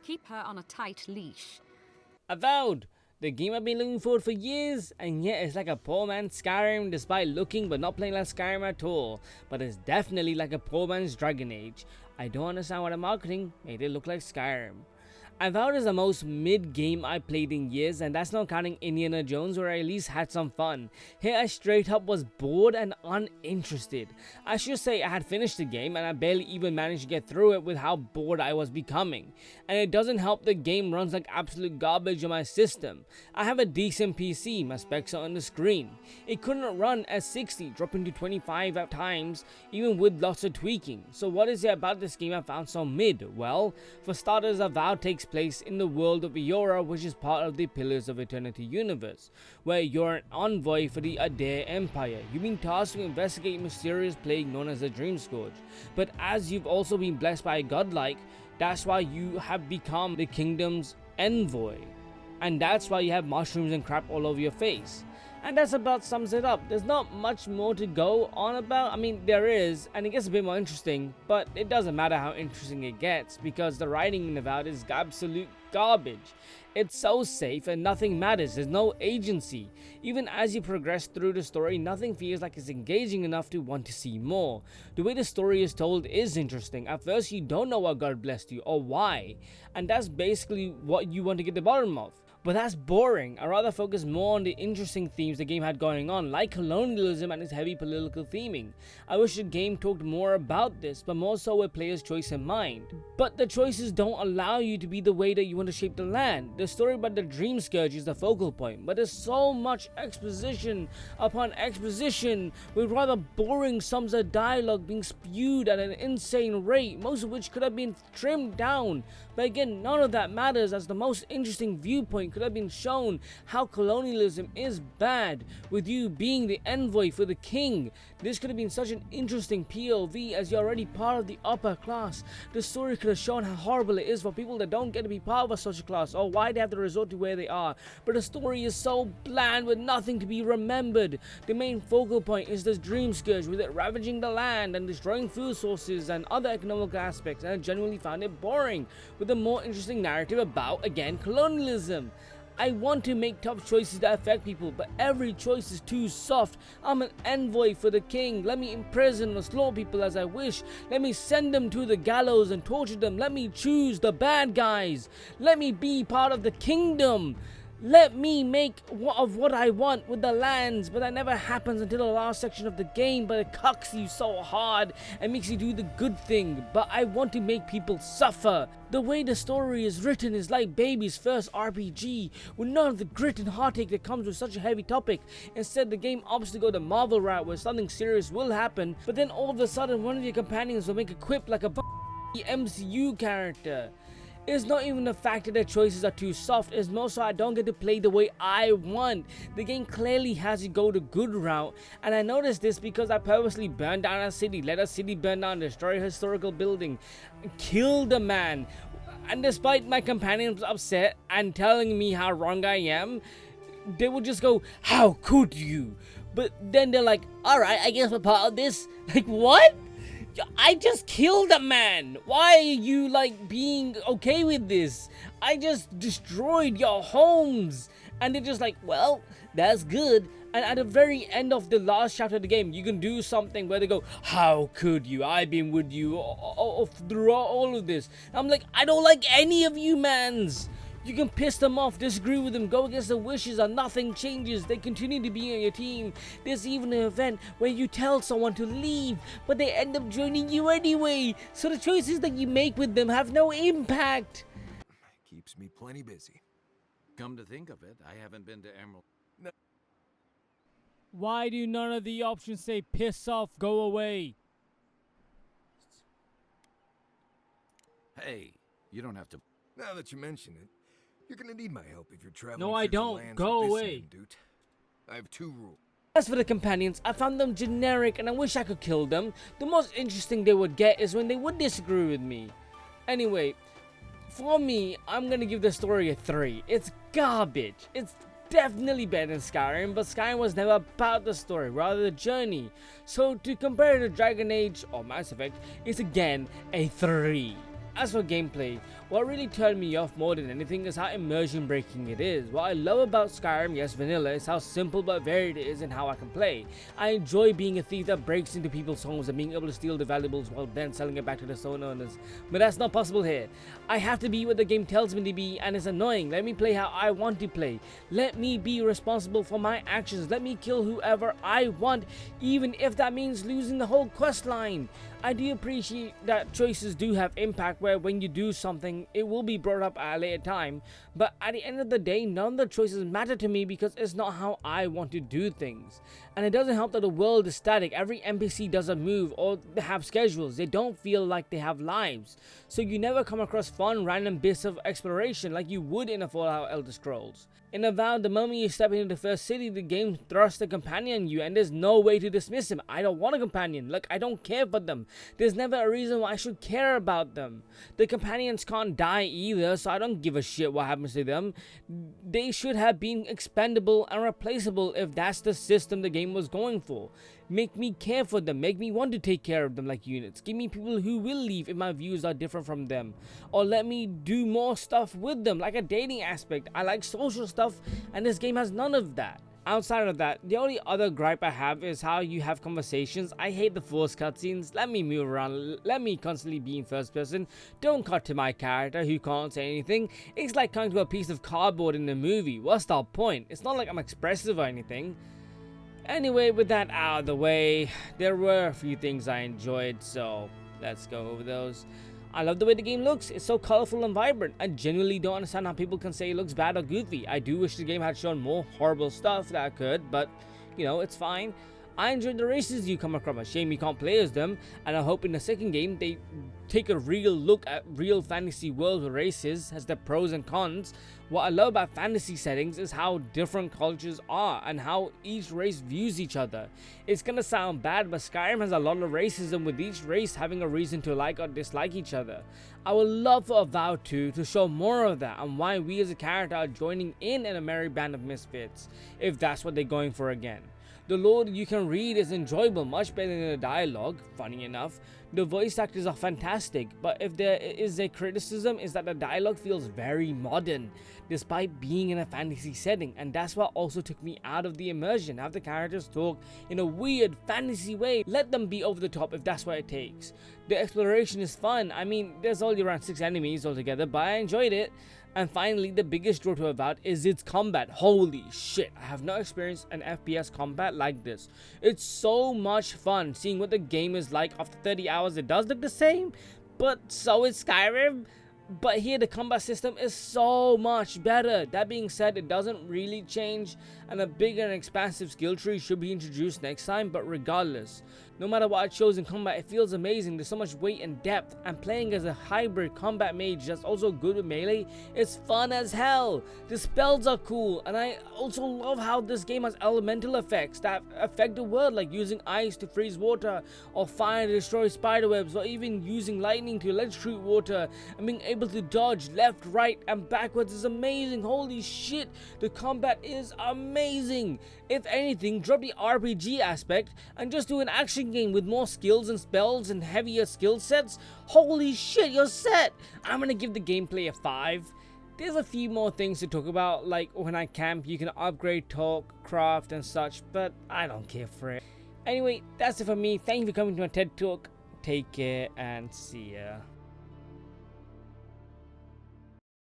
Keep her on a tight leash. Avowed! The game I've been looking forward for years, and yet it's like a poor man's Skyrim despite looking but not playing like Skyrim at all. But it's definitely like a poor man's Dragon Age. I don't understand why the marketing made it look like Skyrim. Avowed is the most mid game I played in years, and that's not counting Indiana Jones where I at least had some fun. Here I straight up was bored and uninterested. I should say I had finished the game and I barely even managed to get through it with how bored I was becoming. And it doesn't help the game runs like absolute garbage on my system. I have a decent PC, my specs are on the screen. It couldn't run at 60, dropping to 25 at times, even with lots of tweaking. So what is it about this game I found so mid? Well, for starters, Avowed takes place in the world of Eora, which is part of the Pillars of Eternity universe, where you're an envoy for the Adair Empire. You've been tasked to investigate a mysterious plague known as the Dream Scourge, but as you've also been blessed by a godlike, that's why you have become the kingdom's envoy, and that's why you have mushrooms and crap all over your face. And that's about sums it up. There's not much more to go on about. I mean, there is, and it gets a bit more interesting, but it doesn't matter how interesting it gets because the writing in Avowed is absolute garbage. It's so safe and nothing matters. There's no agency. Even as you progress through the story, nothing feels like it's engaging enough to want to see more. The way the story is told is interesting. At first, you don't know what God blessed you or why, and that's basically what you want to get to the bottom of. But that's boring. I'd rather focus more on the interesting themes the game had going on, like colonialism and its heavy political theming. I wish the game talked more about this, but more so with players' choice in mind. But the choices don't allow you to be the way that you want to shape the land. The story about the Dream Scourge is the focal point, but there's so much exposition upon exposition, with rather boring sums of dialogue being spewed at an insane rate, most of which could have been trimmed down. But again, none of that matters, as the most interesting viewpoint could have been shown how colonialism is bad, with you being the envoy for the king. This could have been such an interesting POV, as you're already part of the upper class. The story could have shown how horrible it is for people that don't get to be part of a social class, or why they have to resort to where they are. But the story is so bland with nothing to be remembered. The main focal point is this Dream Scourge, with it ravaging the land and destroying food sources and other economic aspects, and I genuinely found it boring, with a more interesting narrative about, again, colonialism. I want to make tough choices that affect people, but every choice is too soft. I'm an envoy for the king. Let me imprison or slaughter people as I wish. Let me send them to the gallows and torture them. Let me choose the bad guys. Let me be part of the kingdom. Let me make of what I want with the lands, but that never happens until the last section of the game. But it cucks you so hard and makes you do the good thing. But I want to make people suffer. The way the story is written is like baby's first RPG, with none of the grit and heartache that comes with such a heavy topic. Instead, the game opts to go the Marvel route, where something serious will happen, but then all of a sudden one of your companions will make a quip like a MCU character. It's not even the fact that their choices are too soft, it's more so I don't get to play the way I want. The game clearly has you go the good route, and I noticed this because I purposely burned down a city, let a city burn down, destroy a historical building, killed a man. And despite my companions upset and telling me how wrong I am, they would just go, "How could you?" But then they're like, "Alright, I guess we're part of this." Like, what? I just killed a man. Why are you like being okay with this? I just destroyed your homes. And they're just like, well, that's good. And at the very end of the last chapter of the game, you can do something where they go, "How could you? I've been with you throughout all of this." I'm like, I don't like any of you mans. You can piss them off, disagree with them, go against their wishes, and nothing changes. They continue to be on your team. There's even an event where you tell someone to leave, but they end up joining you anyway. So the choices that you make with them have no impact. Keeps me plenty busy. Come to think of it, I haven't been to Emerald. No. Why do none of the options say piss off, go away? Hey, you don't have to. Now that you mention it, you're gonna need my help if you're traveling. No, I through the don't. lands Go of this away. man, dude. I have 2 rules. As for the companions, I found them generic and I wish I could kill them. The most interesting they would get is when they would disagree with me. Anyway, for me, I'm gonna give the story a 3. It's garbage. It's definitely better than Skyrim, but Skyrim was never about the story, rather the journey. So to compare it to Dragon Age or Mass Effect, it's again a 3. As for gameplay, What really turned me off more than anything is how immersion breaking it is. What I love about Skyrim, yes vanilla, is how simple but varied it is in how I can play. I enjoy being a thief that breaks into people's homes and being able to steal the valuables while then selling it back to the stone owners. But that's not possible here. I have to be what the game tells me to be, and it's annoying. Let me play how I want to play. Let me be responsible for my actions. Let me kill whoever I want, even if that means losing the whole quest line. I do appreciate that choices do have impact, where when you do something it will be brought up at a later time, but at the end of the day none of the choices matter to me because it's not how I want to do things. And it doesn't help that the world is static. Every NPC doesn't move or they have schedules. They don't feel like they have lives, so you never come across fun random bits of exploration like you would in a Fallout Elder Scrolls. In Avowed, the moment you step into the first city, the game thrusts a companion on you and there's no way to dismiss him. I don't want a companion. Like, I don't care for them. There's never a reason why I should care about them. The companions can't die either, so I don't give a shit what happens to them. They should have been expendable and replaceable if that's the system the game was going for. Make me care for them, make me want to take care of them like units. Give me people who will leave if my views are different from them. Or let me do more stuff with them, like a dating aspect. I like social stuff, and this game has none of that. Outside of that, the only other gripe I have is how you have conversations. I hate the forced cutscenes. Let me move around. Let me constantly be in first person. Don't cut to my character who can't say anything. It's like coming to a piece of cardboard in a movie. What's the point? It's not like I'm expressive or anything. Anyway, with that out of the way, there were a few things I enjoyed, so let's go over those. I love the way the game looks. It's so colorful and vibrant. I genuinely don't understand how people can say it looks bad or goofy. I do wish the game had shown more horrible stuff that I could, but you know, it's fine. I enjoyed the races you come across. A shame you can't play as them, and I hope in the second game they take a real look at real fantasy world with races as the pros and cons. What I love about fantasy settings is how different cultures are and how each race views each other. It's gonna sound bad, but Skyrim has a lot of racism, with each race having a reason to like or dislike each other. I would love for Avowed 2 to show more of that and why we as a character are joining in a merry band of misfits, if that's what they're going for again. The lore you can read is enjoyable, much better than the dialogue, funny enough. The voice actors are fantastic, but if there is a criticism, is that the dialogue feels very modern, despite being in a fantasy setting, and that's what also took me out of the immersion. Have the characters talk in a weird fantasy way. Let them be over the top if that's what it takes. The exploration is fun. I mean, there's only around 6 enemies altogether, but I enjoyed it. And finally, the biggest draw to Avowed is its combat. Holy shit, I have not experienced an FPS combat like this. It's so much fun seeing what the game is like after 30 hours. It does look the same, but so is Skyrim. But here the combat system is so much better. That being said, it doesn't really change, and a big and expansive skill tree should be introduced next time. But regardless, no matter what it shows in combat, it feels amazing. There's so much weight and depth, and playing as a hybrid combat mage that's also good with melee is fun as hell. The spells are cool, and I also love how this game has elemental effects that affect the world, like using ice to freeze water, or fire to destroy spiderwebs, or even using lightning to electrocute water, and being able to dodge left, right, and backwards is amazing. Holy shit, the combat is amazing. If anything, drop the RPG aspect and just do an action game with more skills and spells and heavier skill sets. Holy shit, you're set. I'm gonna give the gameplay a 5. There's a few more things to talk about, like when I camp you can upgrade, talk, craft and such, but I don't care for it. Anyway, that's it for me. Thank you for coming to my TED Talk. Take care and see ya.